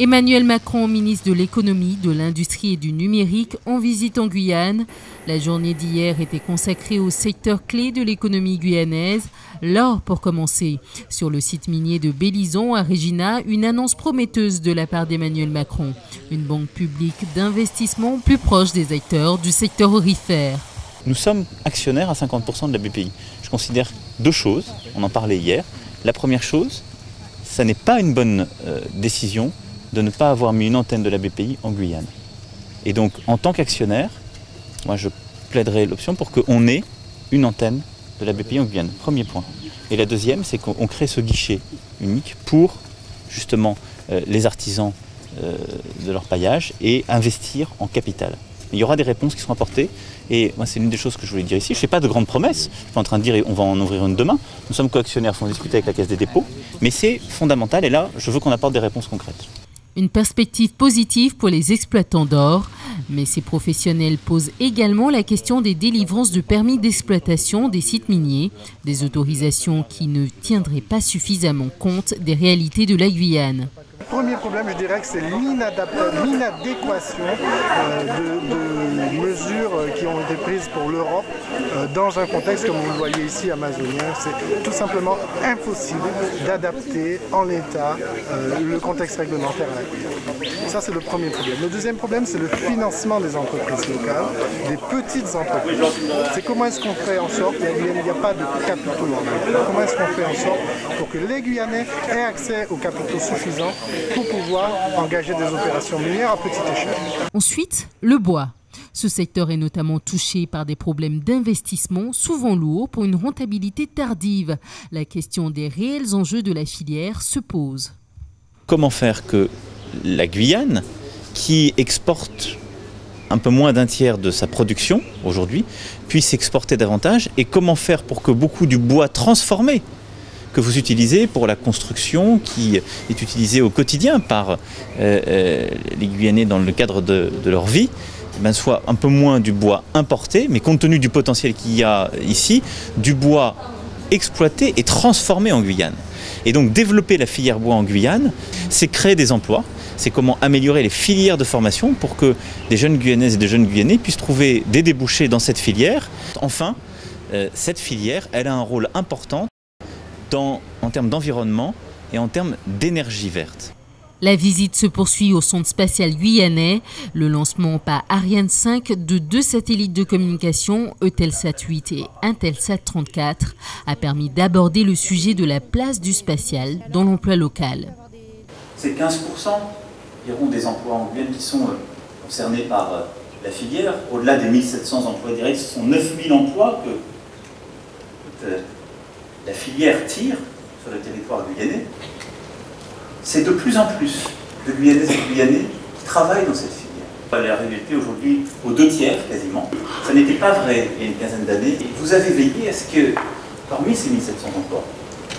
Emmanuel Macron, ministre de l'économie, de l'industrie et du numérique, en visite en Guyane. La journée d'hier était consacrée au secteur clé de l'économie guyanaise. L'or pour commencer. Sur le site minier de Bélizon à Regina, une annonce prometteuse de la part d'Emmanuel Macron. Une banque publique d'investissement plus proche des acteurs du secteur aurifère. Nous sommes actionnaires à 50% de la BPI. Je considère deux choses, on en parlait hier. La première chose, ça n'est pas une bonne décision de ne pas avoir mis une antenne de la BPI en Guyane. Et donc, en tant qu'actionnaire, moi je plaiderai l'option pour qu'on ait une antenne de la BPI en Guyane. Premier point. Et la deuxième, c'est qu'on crée ce guichet unique pour justement les artisans de leur paillage et investir en capital. Il y aura des réponses qui seront apportées et moi c'est l'une des choses que je voulais dire ici. Je ne fais pas de grandes promesses, je suis pas en train de dire on va en ouvrir une demain. Nous sommes co-actionnaires, il faut en discuter avec la Caisse des dépôts, mais c'est fondamental et là je veux qu'on apporte des réponses concrètes. Une perspective positive pour les exploitants d'or, mais ces professionnels posent également la question des délivrances de permis d'exploitation des sites miniers, des autorisations qui ne tiendraient pas suffisamment compte des réalités de la Guyane. Le premier problème, je dirais que c'est l'inadéquation de mesures qui ont été prises pour l'Europe dans un contexte, comme vous le voyez ici, amazonien. C'est tout simplement impossible d'adapter en l'état le contexte réglementaire à la Guyane. Ça, c'est le premier problème. Le deuxième problème, c'est le financement des entreprises locales, des petites entreprises. C'est comment est-ce qu'on fait en sorte, il n'y a pas de capitaux locaux, comment est-ce qu'on fait en sorte pour que les Guyanais aient accès aux capitaux suffisants pour pouvoir engager des opérations minières à petite échelle. Ensuite, le bois. Ce secteur est notamment touché par des problèmes d'investissement souvent lourds pour une rentabilité tardive. La question des réels enjeux de la filière se pose. Comment faire que la Guyane, qui exporte un peu moins d'un tiers de sa production aujourd'hui, puisse exporter davantage, et comment faire pour que beaucoup du bois transformé que vous utilisez pour la construction, qui est utilisé au quotidien par les Guyanais dans le cadre de leur vie, soit un peu moins du bois importé, mais compte tenu du potentiel qu'il y a ici, du bois exploité et transformé en Guyane. Et donc développer la filière bois en Guyane, c'est créer des emplois, c'est comment améliorer les filières de formation pour que des jeunes Guyanaises et des jeunes Guyanais puissent trouver des débouchés dans cette filière. Enfin, cette filière, elle a un rôle important en termes d'environnement et en termes d'énergie verte. La visite se poursuit au centre spatial guyanais. Le lancement par Ariane 5 de 2 satellites de communication, Eutelsat 8 et Intelsat 34, a permis d'aborder le sujet de la place du spatial dans l'emploi local. C'est 15% environ des emplois en Guyane qui sont concernés par la filière. Au-delà des 1700 emplois directs, ce sont 9000 emplois que la filière tire sur le territoire guyanais. C'est de plus en plus de Guyanaises et de Guyanais qui travaillent dans cette filière. La réalité aujourd'hui aux 2 tiers quasiment. Ça n'était pas vrai il y a une quinzaine d'années. Et vous avez veillé à ce que parmi ces 1700 emplois,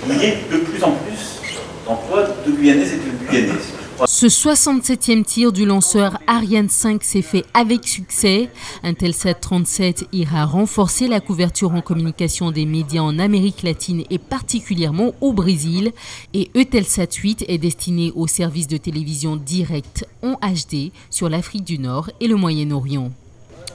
il y ait de plus en plus d'emplois de Guyanaises et de Guyanais. Ce 67e tir du lanceur Ariane 5 s'est fait avec succès. Intelsat 37 ira renforcer la couverture en communication des médias en Amérique latine et particulièrement au Brésil. Et Eutelsat 8 est destiné au service de télévision direct en HD sur l'Afrique du Nord et le Moyen-Orient.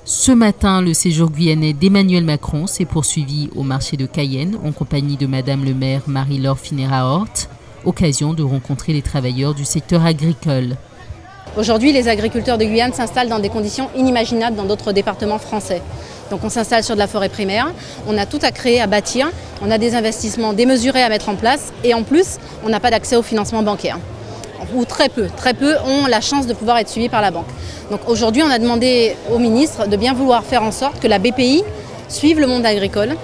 Ce matin, le séjour guyanais d'Emmanuel Macron s'est poursuivi au marché de Cayenne en compagnie de Madame le maire Marie-Laure Phinera-Hort. Occasion de rencontrer les travailleurs du secteur agricole. Aujourd'hui, les agriculteurs de Guyane s'installent dans des conditions inimaginables dans d'autres départements français. Donc on s'installe sur de la forêt primaire, on a tout à créer, à bâtir, on a des investissements démesurés à mettre en place et en plus, on n'a pas d'accès au financement bancaire. Ou très peu ont la chance de pouvoir être suivis par la banque. Donc aujourd'hui, on a demandé au ministre de bien vouloir faire en sorte que la BPI suive le monde agricole,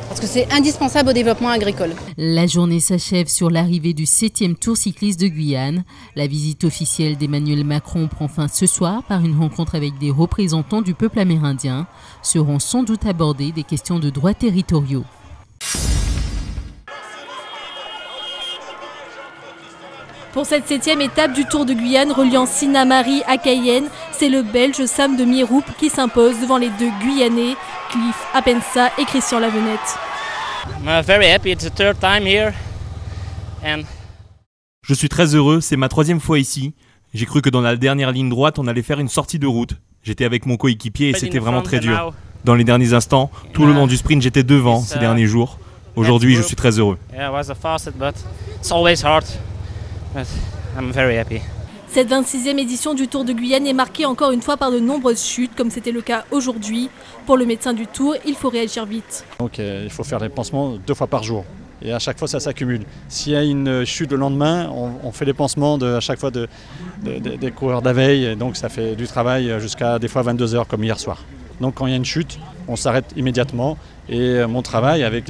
parce que c'est indispensable au développement agricole. La journée s'achève sur l'arrivée du 7e Tour cycliste de Guyane. La visite officielle d'Emmanuel Macron prend fin ce soir par une rencontre avec des représentants du peuple amérindien. Seront sans doute abordées des questions de droits territoriaux. Pour cette 7e étape du Tour de Guyane reliant Sinnamary à Cayenne, c'est le Belge Sam de Mieroup qui s'impose devant les 2 Guyanais, Cliff Apensa et Christian Lavenette. Je suis très heureux, c'est ma 3e fois ici J'ai cru que dans la dernière ligne droite, on allait faire une sortie de route. J'étais avec mon coéquipier et c'était vraiment très dur. Dans les derniers instants, tout le long du sprint, j'étais devant ces derniers jours. Aujourd'hui, je suis très heureux. Cette 26e édition du Tour de Guyane est marquée encore une fois par de nombreuses chutes, comme c'était le cas aujourd'hui. Pour le médecin du Tour, il faut réagir vite. Donc il faut faire des pansements 2 fois par jour. Et à chaque fois, ça s'accumule. S'il y a une chute le lendemain, on fait les pansements à chaque fois des coureurs de la veille. Et donc ça fait du travail jusqu'à des fois 22 heures comme hier soir. Donc quand il y a une chute, on s'arrête immédiatement. Et mon travail avec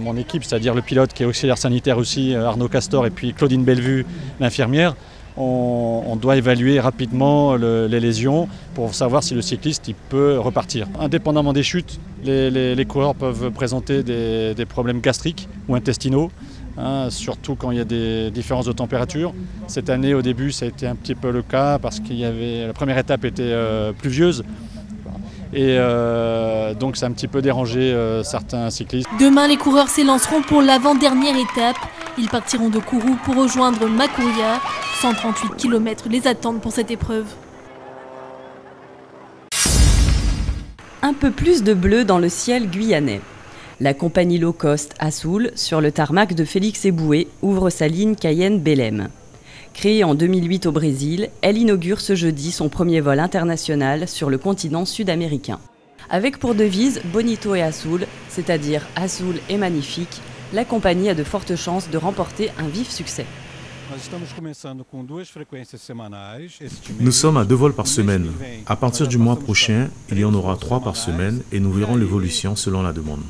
mon équipe, c'est-à-dire le pilote qui est auxiliaire sanitaire aussi, Arnaud Castor, et puis Claudine Bellevue, l'infirmière, on doit évaluer rapidement les lésions pour savoir si le cycliste il peut repartir. Indépendamment des chutes, les coureurs peuvent présenter des problèmes gastriques ou intestinaux, surtout quand il y a des différences de température. Cette année, au début, ça a été un petit peu le cas parce que la première étape était pluvieuse. Et donc ça a un petit peu dérangé certains cyclistes. Demain, les coureurs s'élanceront pour l'avant-dernière étape. Ils partiront de Kourou pour rejoindre Makouria. 138 km les attendent pour cette épreuve. Un peu plus de bleu dans le ciel guyanais. La compagnie low cost Azul, sur le tarmac de Félix Eboué, ouvre sa ligne Cayenne-Belém. Créée en 2008 au Brésil, elle inaugure ce jeudi son premier vol international sur le continent sud-américain. Avec pour devise Bonito et Azul, c'est-à-dire Azul et magnifique, la compagnie a de fortes chances de remporter un vif succès. Nous sommes à 2 vols par semaine. À partir du mois prochain, il y en aura 3 par semaine et nous verrons l'évolution selon la demande.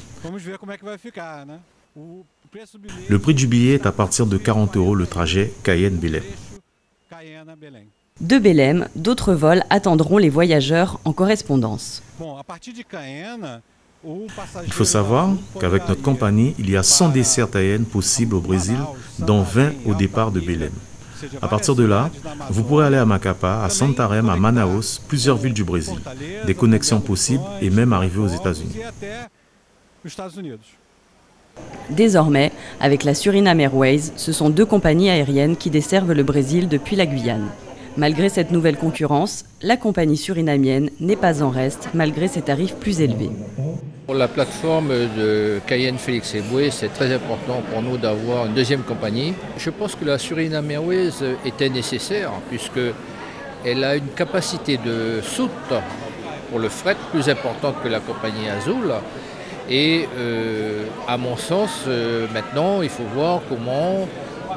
Le prix du billet est à partir de 40 € le trajet Cayenne-Belém. De Belém, d'autres vols attendront les voyageurs en correspondance. Il faut savoir qu'avec notre compagnie, il y a 100 dessertes aériennes possibles au Brésil, dont 20 au départ de Belém. À partir de là, vous pourrez aller à Macapá, à Santarém, à Manaus, plusieurs villes du Brésil. Des connexions possibles et même arriver aux États-Unis. Désormais, avec la Suriname Airways, ce sont 2 compagnies aériennes qui desservent le Brésil depuis la Guyane. Malgré cette nouvelle concurrence, la compagnie surinamienne n'est pas en reste malgré ses tarifs plus élevés. Pour la plateforme de Cayenne Félix Eboué, c'est très important pour nous d'avoir une deuxième compagnie. Je pense que la Suriname Airways était nécessaire puisqu'elle a une capacité de soute pour le fret plus importante que la compagnie Azul. Et à mon sens, maintenant, il faut voir comment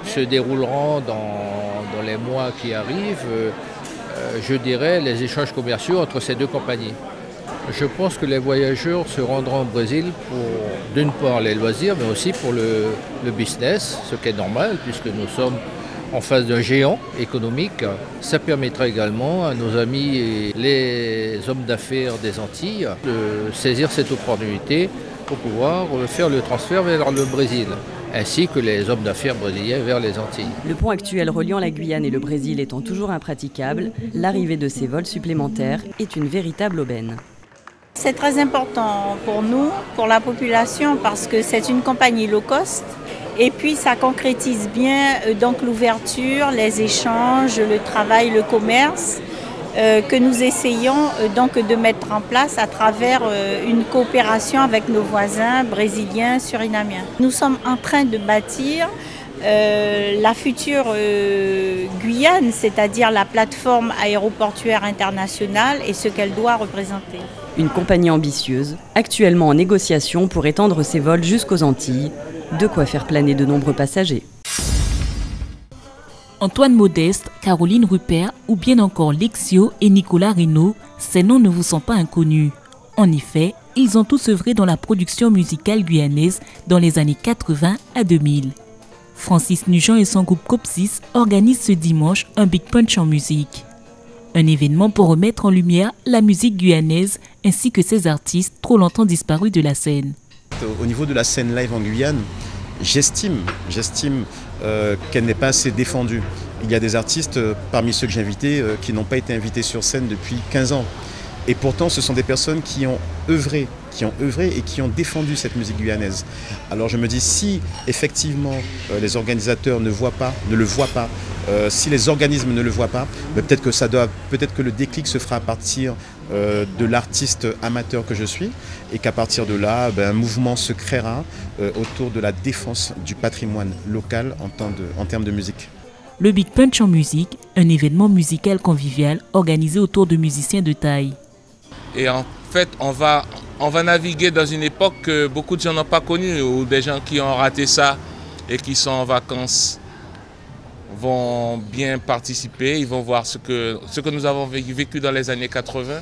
se dérouleront dans les mois qui arrivent, je dirais, les échanges commerciaux entre ces 2 compagnies. Je pense que les voyageurs se rendront au Brésil pour, d'une part, les loisirs, mais aussi pour le business, ce qui est normal, puisque nous sommes en face d'un géant économique. Ça permettra également à nos amis et les hommes d'affaires des Antilles de saisir cette opportunité pour pouvoir faire le transfert vers le Brésil, ainsi que les hommes d'affaires brésiliens vers les Antilles. Le pont actuel reliant la Guyane et le Brésil étant toujours impraticable, l'arrivée de ces vols supplémentaires est une véritable aubaine. C'est très important pour nous, pour la population, parce que c'est une compagnie low cost. Et puis ça concrétise bien donc l'ouverture, les échanges, le travail, le commerce que nous essayons donc de mettre en place à travers une coopération avec nos voisins brésiliens, surinamiens. Nous sommes en train de bâtir la future Guyane, c'est-à-dire la plateforme aéroportuaire internationale et ce qu'elle doit représenter. Une compagnie ambitieuse, actuellement en négociation pour étendre ses vols jusqu'aux Antilles, de quoi faire planer de nombreux passagers. Antoine Modeste, Caroline Rupert ou bien encore Lexio et Nicolas Reynaud, ces noms ne vous sont pas inconnus. En effet, ils ont tous œuvré dans la production musicale guyanaise dans les années 80 à 2000. Francis Nugent et son groupe Copsis organisent ce dimanche un Big Punch en musique. Un événement pour remettre en lumière la musique guyanaise ainsi que ses artistes trop longtemps disparus de la scène. Au niveau de la scène live en Guyane, j'estime qu'elle n'est pas assez défendue. Il y a des artistes parmi ceux que j'ai invités qui n'ont pas été invités sur scène depuis 15 ans. Et pourtant, ce sont des personnes qui ont œuvré et qui ont défendu cette musique guyanaise. Alors je me dis, si effectivement les organisateurs ne le voient pas, si les organismes ne le voient pas, peut-être que le déclic se fera à partir de l'artiste amateur que je suis, et qu'à partir de là, un mouvement se créera autour de la défense du patrimoine local en termes de musique. Le Big Punch en musique, un événement musical convivial organisé autour de musiciens de taille. Et en fait, on va naviguer dans une époque que beaucoup de gens n'ont pas connue, ou des gens qui ont raté ça et qui sont en vacances vont bien participer, ils vont voir ce que nous avons vécu dans les années 80.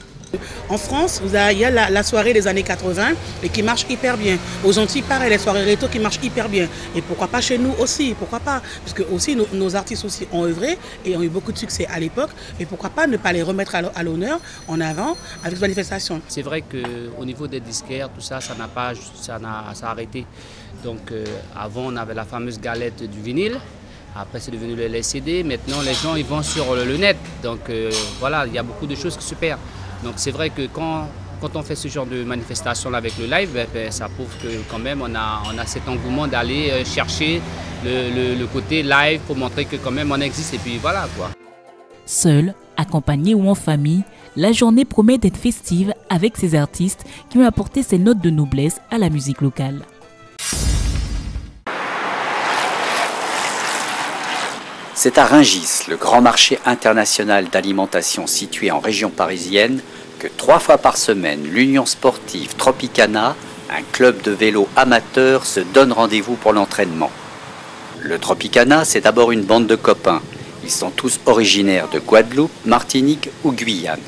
En France, il y a la soirée des années 80 et qui marche hyper bien. Aux Antilles, pareil, les soirées rétro qui marchent hyper bien. Et pourquoi pas chez nous aussi, pourquoi pas? Parce que aussi nos artistes aussi ont œuvré et ont eu beaucoup de succès à l'époque. Et pourquoi pas ne pas les remettre à l'honneur en avant avec cette manifestation. C'est vrai qu'au niveau des disquaires, tout ça, ça a arrêté. Donc avant, on avait la fameuse galette du vinyle. Après, c'est devenu les CD. Maintenant, les gens ils vont sur le net. Donc voilà, il y a beaucoup de choses qui se perdent. Donc c'est vrai que quand on fait ce genre de manifestation avec le live, ça prouve que quand même on a cet engouement d'aller chercher le côté live pour montrer que quand même on existe et puis voilà quoi. Seul, accompagné ou en famille, la journée promet d'être festive avec ces artistes qui ont apporté ces notes de noblesse à la musique locale. C'est à Rungis, le grand marché international d'alimentation situé en région parisienne, que 3 fois par semaine, l'Union sportive Tropicana, un club de vélo amateur, se donne rendez-vous pour l'entraînement. Le Tropicana, c'est d'abord une bande de copains. Ils sont tous originaires de Guadeloupe, Martinique ou Guyane.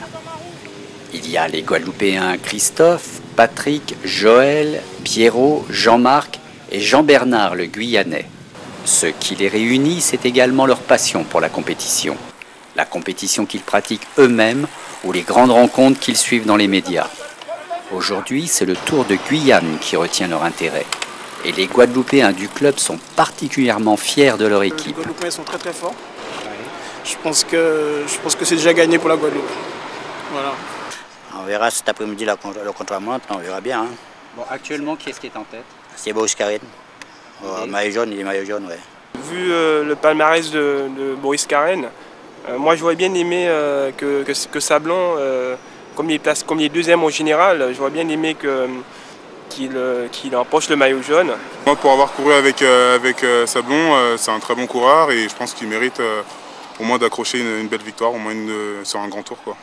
Il y a les Guadeloupéens Christophe, Patrick, Joël, Pierrot, Jean-Marc et Jean-Bernard le Guyanais. Ce qui les réunit, c'est également leur passion pour la compétition. La compétition qu'ils pratiquent eux-mêmes ou les grandes rencontres qu'ils suivent dans les médias. Aujourd'hui, c'est le Tour de Guyane qui retient leur intérêt. Et les Guadeloupéens du club sont particulièrement fiers de leur équipe. Les Guadeloupéens sont très très forts. Je pense que c'est déjà gagné pour la Guadeloupe. Voilà. On verra cet après-midi le contre-la-montre, on verra bien. Hein. Bon, actuellement, qui est-ce qui est en tête? C'est Boris Carène. Maillot jaune, il est maillot jaune, ouais. Vu le palmarès de Boris Carène, moi j'aurais bien aimé que Sablon, comme il est deuxième au général, j'aurais bien aimé qu'il empoche le maillot jaune. Moi, pour avoir couru avec Sablon, c'est un très bon coureur et je pense qu'il mérite au moins d'accrocher une belle victoire, au moins sur un grand tour, quoi.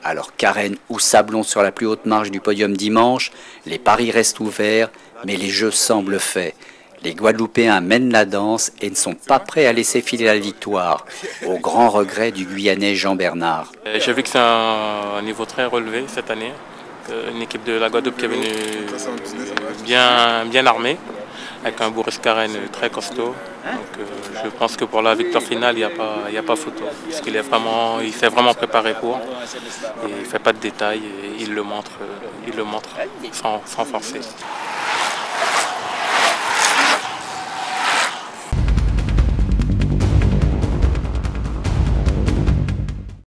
Alors Carène ou Sablon sur la plus haute marche du podium dimanche, les paris restent ouverts, mais les jeux semblent faits. Les Guadeloupéens mènent la danse et ne sont pas prêts à laisser filer la victoire, au grand regret du Guyanais Jean-Bernard. J'ai vu que c'est un niveau très relevé cette année, une équipe de la Guadeloupe qui est venue bien armée, avec un Boris Carène très costaud. Donc, je pense que pour la victoire finale, il n'y a pas photo, parce qu'il s'est vraiment préparé pour, et il ne fait pas de détails, et il le montre sans forcer.